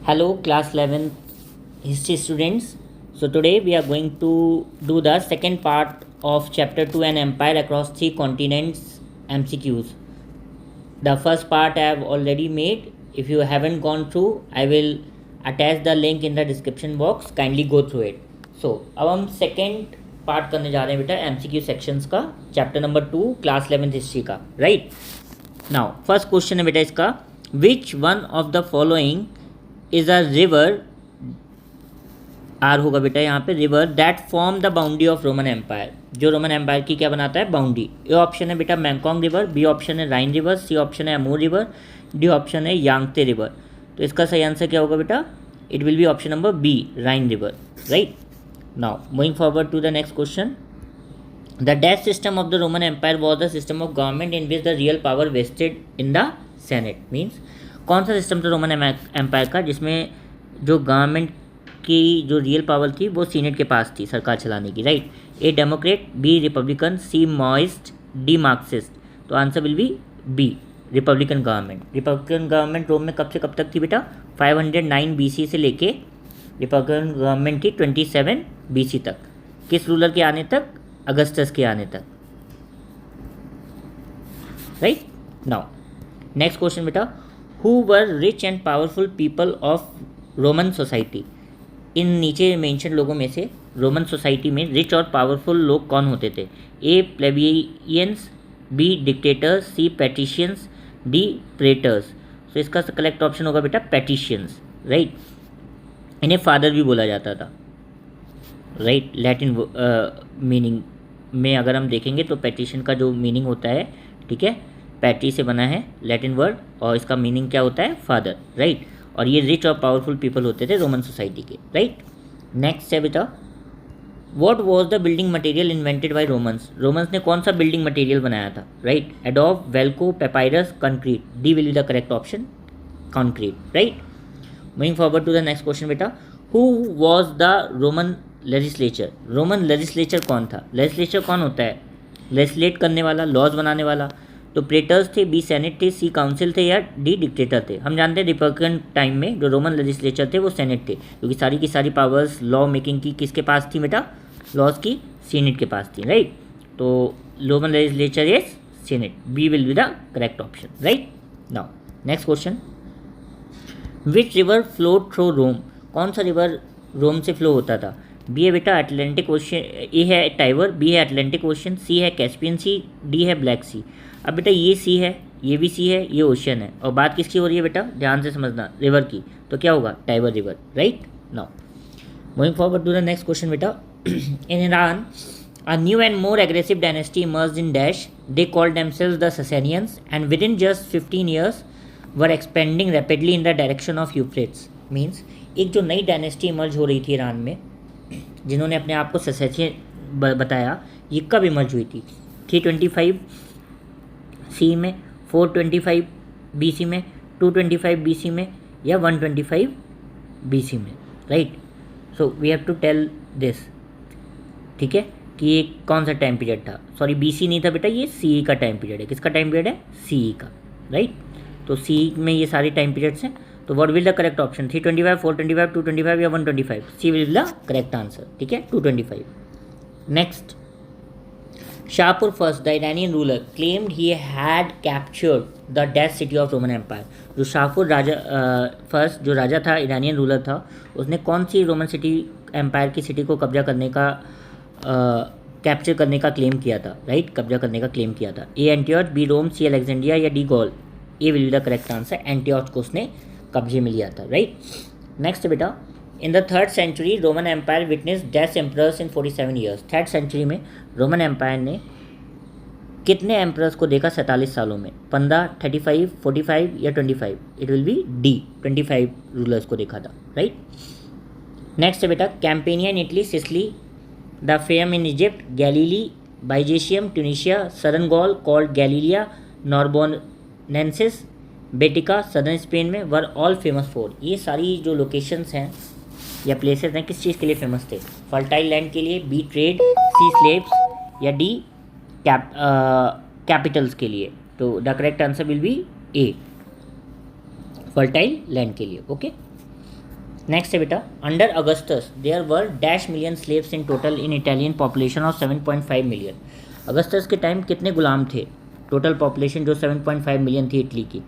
Hello, class 11 history students. So, today we are going to do the second part of chapter 2 An Empire Across Three Continents MCQs. The first part I have already made. If you haven't gone through, I will attach the link in the description box. Kindly go through it. So, अब हम second part करने जा रहे हैं बेटा MCQ sections का chapter number 2 class 11 history का, right? Now, first question है बेटा इसका, which one of the following is a river, आर होगा बेटा यहाँ पे, river that form the boundary of Roman empire, जो रोमन एम्पायर की क्या बनाता है, बाउंड्री. ए ऑप्शन है बेटा मैंकोंग रिवर, बी ऑप्शन है राइन रिवर, सी ऑप्शन है अमूर रिवर, डी ऑप्शन है यांगते रिवर. तो इसका सही आंसर क्या होगा बेटा, it will be option number B, Rhine river, right. Now moving forward to the next question. The dash system of the Roman empire was the system of government in which the real power vested in the senate. Means कौन सा system था Roman empire का जिसमें जो government की जो real power थी वो सीनेट के पास थी सरकार चलाने की, right. A democrat, B republican, C Maoist, D Marxist. तो answer will be B, republican government. Republican government Rome में कब से कब तक थी बेटा, 509 BC से लेके रिपब्लिकन गवर्नमेंट थी 27 BC तक. किस रूलर के आने तक, अगस्टस के आने तक, राइट. नाउ नेक्स्ट क्वेश्चन बेटा, who were rich and powerful people of Roman society. इन नीचे मेंशन लोगों में से रोमन सोसाइटी में रिच और पावरफुल लोग कौन होते थे. A plebeians, B dictators, C patricians, D praetors. तो इसका करेक्ट ऑप्शन होगा बेटा पैट्रिशियंस, राइट. इन्हें फादर भी बोला जाता था, राइट. लैटिन मीनिंग में अगर हम देखेंगे तो पैट्रिशियन का जो मीनिंग होता है, ठीक है, पैट्री से बना है लैटिन वर्ड, और इसका मीनिंग क्या होता है, फादर, राइट. और ये रिच और पावरफुल पीपल होते थे रोमन सोसाइटी के, राइट. नेक्स्ट है बेटा, what was the building material invented by Romans. Romans ने कौन सा बिल्डिंग मटेरियल बनाया था, right. Adobe, velcro, papyrus, concrete. D will be the correct option, concrete, right. Moving forward to the next question बेटा, who was the Roman legislature. Roman legislature कौन था. Legislature कौन होता है, लेजिस्लेट करने वाला, लॉज बनाने वाला. तो प्रेटर्स थे, बी सेनेट थे, सी काउंसिल थे, या डी डिक्टेटर थे. हम जानते हैं रिपब्लिकन टाइम में जो रोमन लेजिस्लेचर थे वो सेनेट थे, क्योंकि सारी की सारी पावर्स लॉ मेकिंग की किसके पास थी बेटा, लॉज की सीनेट के पास थी, राइट. तो Roman legislature is senate, B will be the correct option, right. Now next question, which river flow through Rome. कौन सा रिवर रोम से फ्लो होता था. बी है बेटा अटलांटिक ओशियन, ए है टाइबर, बी है अटलांटिक ओशियन, सी है कैस्पियन सी, डी है ब्लैक सी. अब बेटा ये सी है, ये भी सी है, ये ओशियन है, और बात किसकी हो रही है बेटा, ध्यान से समझना, रिवर की. तो क्या होगा, Tiber river, right. Now moving forward to the next question बेटा, in Iran a new and more aggressive dynasty emerged in dash. They called themselves the Sasanians and within just 15 years were expanding rapidly in the direction of Euphrates. Means एक जो नई dynasty emerge हो रही थी Iran में, जिन्होंने अपने आप को ससेनियन बताया, ये कब इमर्ज हुई थी, 325 सी में, 425 BC में, 225 BC में, या 125 BC में, right. So we have to tell this, ठीक है, कि ये कौन सा टाइम पीरियड था. सॉरी BC नहीं था बेटा, ये CE का टाइम पीरियड है. किसका टाइम पीरियड है, CE का, राइट. तो CE में ये सारे टाइम पीरियड्स हैं. तो what will the correct option, 325, 425, 225 या 125. सी विल द करेक्ट आंसर, ठीक है, 225. Next, Shapur first, the Iranian ruler, claimed he had captured the dead city of Roman Empire. जो शाहपुर राजा फर्स्ट जो राजा था, इरानियन रूलर था, उसने कौन सी रोमन सिटी एम्पायर की सिटी को कब्जा करने का कैप्चर करने का क्लेम किया था, राइट. कब्जा करने का क्लेम किया था. A Antioch, B Rome, C Alexandria, या D Gaul. A will be the correct answer, Antioch को उसने कब्जे में लिया था, राइट. नेक्स्ट बेटा, in the 3rd century Roman empire witness dash emperors in 47 years. 3rd century में रोमन एम्पायर ने कितने एम्परर्स को देखा 47 सालों में, 15, 35, 45 या 25. It will be D, 25 rulers को देखा था, राइट. नेक्स्ट है बेटा, Campania in Italy, Sicily, the fame in Egypt, Galilee, Byzantium, Tunisia, southern Gaul called Gallia, Narbonensis, Baetica, southern Spain में, वर ऑल फेमस फॉर. ये सारी जो लोकेशंस हैं या प्लेसेस हैं किस चीज़ के लिए फेमस थे, फर्टाइल लैंड के लिए, बी ट्रेड, सी स्लेव्स, या डी कैपिटल्स के लिए. तो the correct answer will be A, fertile land के लिए, ओके. नेक्स्ट है बेटा, under Augustus there were dash million slaves in total in Italian population of 7.5 million. Augustus के time कितने गुलाम थे? टोटल पॉपुलेशन जो 7.5 मिलियन थी इटली की,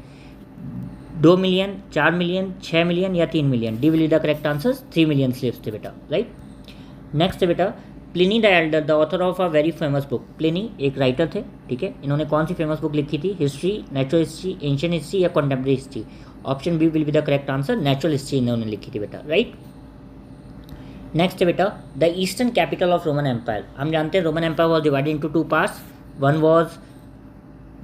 2 मिलियन, 4 मिलियन, 6 मिलियन या 3 million? D will be the correct answer, 3 million slaves थे बेटा, राइट। नेक्स्ट है बेटा, Pliny the Elder the author of a very famous book. Pliny एक राइटर थे, ठीक है। इन्होंने कौन सी फेमस बुक लिखी थी? History, natural history, ancient history या contemporary history? Option B will be the correct answer, natural history इन्होंने लिखी थी बेटा, राइट। नेक्स्ट है बेटा, the eastern capital of Roman empire. हम जानते हैं Roman empire was divided into 2 parts, one was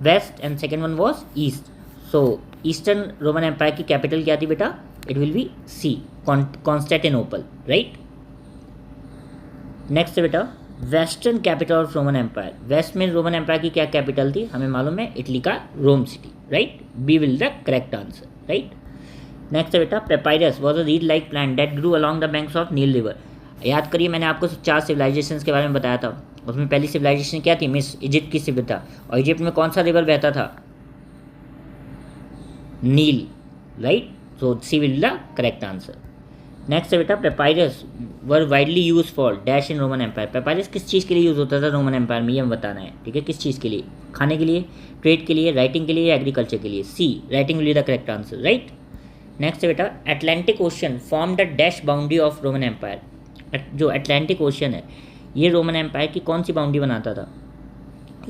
west and second one was east. So eastern Roman empire की कैपिटल क्या थी बेटा? It will be C, Constantinople, right. Next है बेटा, western capital of Roman empire. West में Roman empire की क्या capital थी? हमें मालूम है, इटली का Rome city, right. B will the correct answer, right. Next है बेटा, papyrus was a reed like plant that grew along the banks of Nile river. याद करिए, मैंने आपको 4 सिविलाइजेशन के बारे में बताया था। उसमें पहली सिविलाइजेशन क्या थी? मिस इजिप्ट की सभ्यता। और इजिप्ट में कौन सा रिवर बहता था? Nile, right. So C will the correct answer. Next है बेटा, papyrus were widely use for dash in Roman empire. Papyrus किस चीज़ के लिए यूज़ होता था रोमन एम्पायर में? ये हम बताना है, ठीक है। किस चीज़ के लिए? खाने के लिए, ट्रेड के लिए, राइटिंग के लिए या एग्रीकल्चर के लिए? C, writing will be the correct answer, right. Next है बेटा, Atlantic ocean form the dash boundary of Roman empire. जो अटलांटिक ओशन है, ये रोमन एम्पायर की कौन सी बाउंड्री बनाता था?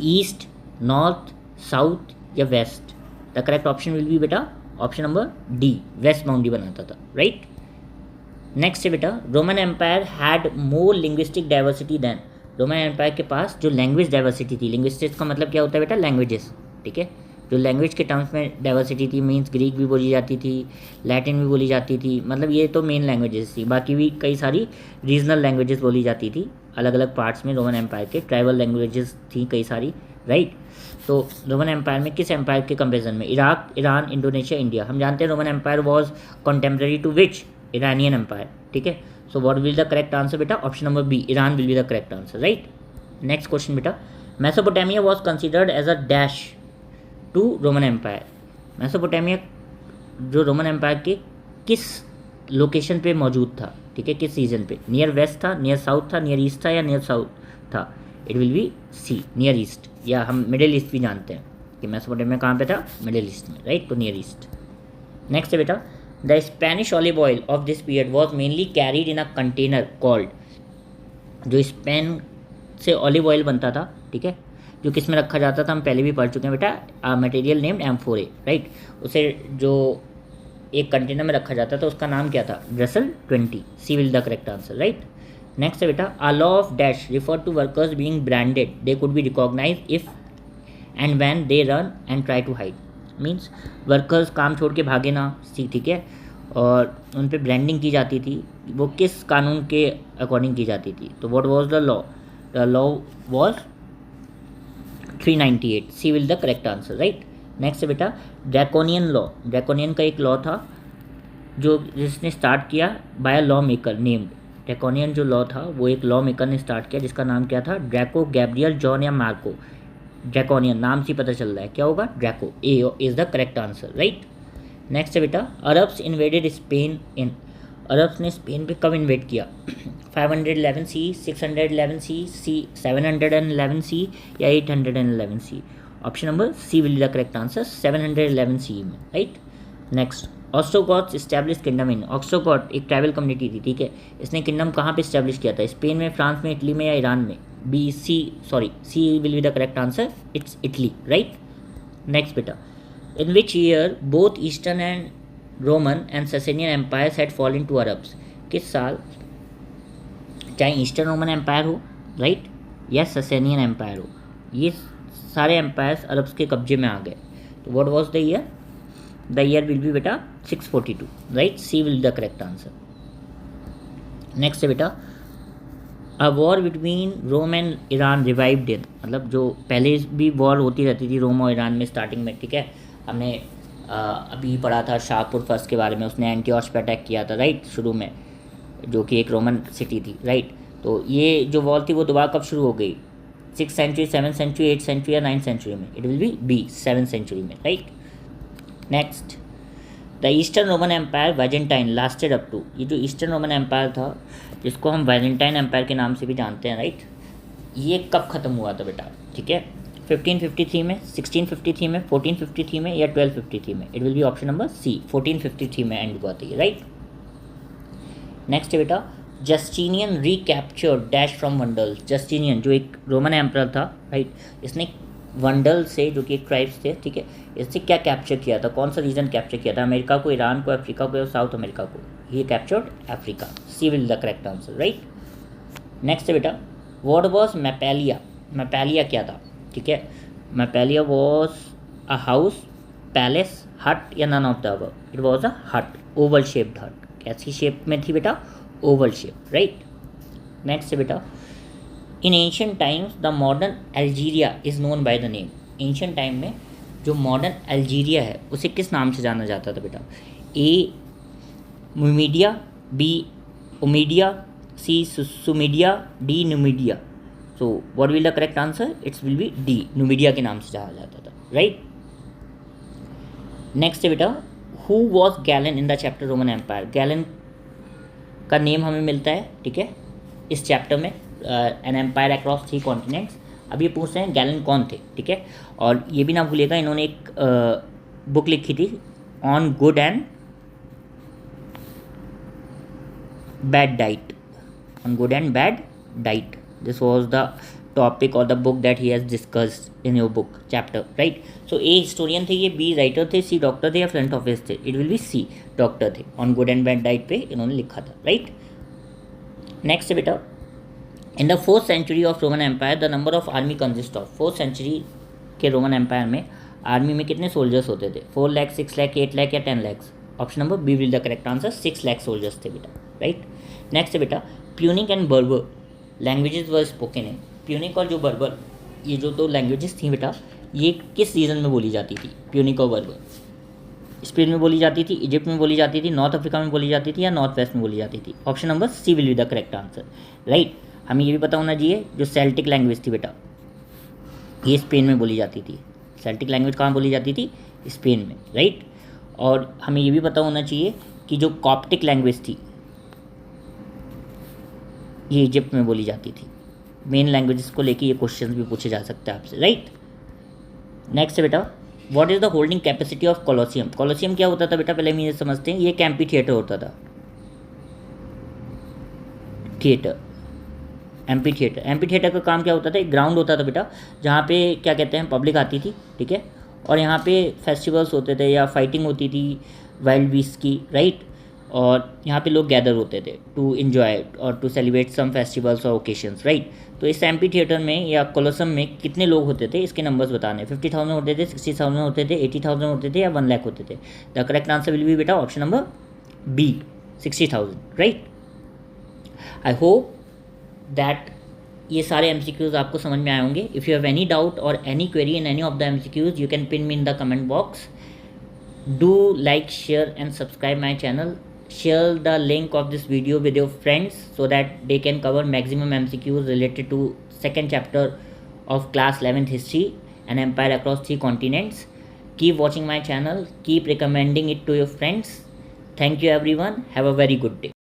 ईस्ट, नॉर्थ, साउथ या west? The correct option will be बेटा option number D, west boundary बनाता था, राइट। नेक्स्ट है बेटा, Roman empire had more linguistic diversity than. Roman empire के पास जो लैंग्वेज डाइवर्सिटी थी, लिंग्विस्टिक्स का मतलब क्या होता है बेटा? लैंग्वेजेस, ठीक है। जो लैंग्वेज के टर्म्स में डाइवर्सिटी थी, मीन्स ग्रीक भी बोली जाती थी, लैटिन भी बोली जाती थी, मतलब ये तो मेन लैंग्वेजेस थी। बाकी भी कई सारी रीजनल लैंग्वेजेस बोली जाती थी अलग अलग पार्ट्स में। रोमन एम्पायर के ट्राइबल लैंग्वेजेस थी कई सारी, राइट। तो रोमन एम्पायर में किस एम्पायर के कंपेरिजन में? Iraq, Iran, Indonesia, India. हम जानते हैं Roman empire was contemporary to which? Iranian empire, ठीक है। So what will the correct answer बेटा? Option number B, Iran will be the correct answer, right. Next question बेटा, Mesopotamia was considered as a dash to Roman empire. Mesopotamia जो Roman empire के किस location पे मौजूद था, ठीक है, किस रीजन पे? नियर वेस्ट था, नियर साउथ था, नियर ईस्ट था या नियर साउथ था? It will be C, near east, या हम मिडिल ईस्ट भी जानते हैं कि मेसोपोटामिया कहाँ पे था? मिडिल ईस्ट में, राइट। तो नियर ईस्ट। नेक्स्ट है बेटा, the Spanish olive oil of this period was mainly carried in a container called. जो स्पेन से ऑलिव ऑयल बनता था, ठीक है, जो किस में रखा जाता था? हम पहले भी पढ़ चुके हैं बेटा, मटेरियल नेम्ड एम्फोरे, राइट। उसे जो एक कंटेनर में रखा जाता था उसका नाम क्या था? ब्रसल 20। C will the correct answer, right. Next है बेटा, a law of dash refer to workers being branded they could be recognise if and when they run and try to hide. Means workers काम छोड़ के भागे ना, ठीक है, और उन पे ब्रांडिंग की जाती थी। वो किस कानून के अकॉर्डिंग की जाती थी? तो what was the law? The law was 398। C will the correct answer, right. Next है बेटा, ड्रैकोनियन लॉ। ड्रैकोनियन का एक लॉ था जो जिसने स्टार्ट किया by a law maker named. Draconian जो लॉ था वो एक लॉ मेकर ने स्टार्ट किया जिसका नाम क्या था? ड्रैको, गैब्रियल, जॉन या मार्को। ड्रैकोनियन नाम से पता चल रहा है, क्या होगा? Draco. A is the correct answer, right. Next है बेटा, अरब्स इन्वेडेड स्पेन इन। अरब्स ने स्पेन पे कब इन्वेड किया? 511 सी, 611 सी, 711 सी या 811 C? Option number C will the correct answer, 711 C में, right. Next, Ostrogoths establish kingdom in. Ostrogoth एक tribal community थी, ठीक है। इसने किंगडम कहाँ पे इस्टेब्लिश किया था? स्पेन में, फ्रांस में, इटली में या ईरान में? B, C will be the correct answer, it's Italy, right. Next बेटा, in which year both Eastern and Roman and Sasanian empires had fallen to Arabs। किस साल चाहे ईस्टर्न रोमन एम्पायर हो, right, या ससेनियन empire हो, ये सारे एम्पायर्स अरब्स के कब्जे में आ गए। तो what was the year? The year will be बेटा 642, राइट। C will the correct answer. Next है बेटा, a war between Rome and Iran revived in. मतलब जो पहले भी वॉर होती रहती थी रोम और ईरान में स्टार्टिंग में, ठीक है। हमने अभी पढ़ा था शाहपुर फर्स्ट के बारे में, उसने एंटियोश पे अटैक किया था, राइट, शुरू में, जो कि एक रोमन सिटी थी, राइट। तो ये जो वॉर थी वो दोबारा कब शुरू हो गई? 6th century, 7th century, 8th century या 9th सेंचुरी में? It will be B, 7th century में, right. Next, the eastern Roman empire Byzantine lasted up to, ये जो ईस्टर्न रोमन एम्पायर था जिसको हम वाइजेंटाइन एम्पायर के नाम से भी जानते हैं, राइट, ये कब ख़त्म हुआ था बेटा, ठीक है, 1553 में, 1653 में, 1453 में या 1253 में? It will be option number C, 1453 में एंड हुआ था ये, राइट। नेक्स्ट है बेटा, Justinian recapture dash from Vandals. Justinian जो एक रोमन एम्परर था, राइट, इसने वंडल से, जो कि एक ट्राइब्स थे, ठीक है, इससे क्या कैप्चर किया था, कौन सा रीजन कैप्चर किया था? अमेरिका को, ईरान को, अफ्रीका को या साउथ अमेरिका को? ये captured Africa, C will the correct answer, right. Next है बेटा, व्हाट वाज मैपेलिया? मैपेलिया क्या था, ठीक है, mapalia was a house, palace, hut या none of the above? It was a hut, oval shaped हट। कैसी शेप में थी बेटा? Oval shape, right. नेक्स्ट है बेटा, in ancient times the modern Algeria is known by the name. Ancient time में जो मॉडर्न अल्जीरिया है उसे किस नाम से जाना जाता था बेटा? A Numidia, B Umidia, C Sumidia, D Numidia. So what will the correct answer? It's will be D, Numidia के नाम से जाना जाता था, राइट। नेक्स्ट है बेटा, who was Galen in the chapter Roman empire? Galen का नेम हमें मिलता है, ठीक है, इस चैप्टर में, एन एम्पायर अक्रॉस 3 कॉन्टिनेंट्स। अब ये पूछ रहे हैं गैलन कौन थे, ठीक है, और ये भी ना भूलिएगा इन्होंने एक बुक लिखी थी on good and bad diet, on good and bad diet. This was the topic और the book that he has discussed in your book chapter, right. So A historian थे ये, बी राइटर थे, C doctor थे या front office थे? It will be C, doctor थे। On good and bad diet पे इन्होंने लिखा था, राइट। नेक्स्ट है बेटा, in the 4th century of Roman empire the number of army consist of. 4th century के रोमन एम्पायर में आर्मी में कितने सोल्जर्स होते थे? 4 लाख, 6 लाख, 8 लाख या 10 lakh? Option number B will the correct answer, 6 lakh soldiers थे बेटा, राइट। नेक्स्ट है बेटा, Punic and Berber languages were spoken in. Punic और जो बर्बर, ये जो 2 लैंग्वेजेस थी बेटा, ये किस रीजन में बोली जाती थी? प्यूनिक और बर्बर स्पेन में बोली जाती थी, इजिप्ट में बोली जाती थी, नॉर्थ अफ्रीका में बोली जाती थी या नॉर्थ वेस्ट में बोली जाती थी? Option number C will be the correct answer, right. हमें ये भी पता होना चाहिए जो सेल्टिक लैंग्वेज थी बेटा, ये स्पेन में बोली जाती थी। सेल्टिक लैंग्वेज कहाँ बोली जाती थी? स्पेन में, राइट। और हमें ये भी पता होना चाहिए कि जो कॉप्टिक लैंग्वेज थी ये इजिप्ट में बोली जाती थी। मेन लैंग्वेजेस को लेके ये क्वेश्चन भी पूछे जा सकते हैं आपसे, राइट। नेक्स्ट है बेटा, what is the holding capacity of Colosseum? Colosseum क्या होता था बेटा, पहले हम ये समझते हैं। ये एक एम्पी थिएटर होता था, theatre, amphi theatre. Amphi theatre का काम क्या होता था? एक ग्राउंड होता था बेटा, जहाँ पे क्या कहते हैं, पब्लिक आती थी, ठीक है, और यहाँ पे फेस्टिवल्स होते थे या फाइटिंग होती थी वाइल्ड बीस्ट की, राइट, और यहाँ पे लोग गैदर होते थे टू इन्जॉय और टू सेलिब्रेट सम फेस्टिवल्स और ओकेशंस, राइट। तो इस एम्पी थिएटर में या कोलोसम में कितने लोग होते थे इसके नंबर्स बताने। 50,000 होते थे, 60,000 होते थे, 80,000 होते थे या 1 लाख होते थे? The correct answer will be बेटा ऑप्शन नंबर बी, 60,000, राइट। आई होप दैट ये सारे MCQs आपको समझ में आए होंगे। If you have any doubt और any query in any of the MCQs you can pin me in the comment box. Do like, share and subscribe my channel. Share the link of this video with your friends so that they can cover maximum MCQs related to second chapter of class 11th history, an empire across 3 continents. Keep watching my channel, keep recommending it to your friends. Thank you everyone, have a very good day.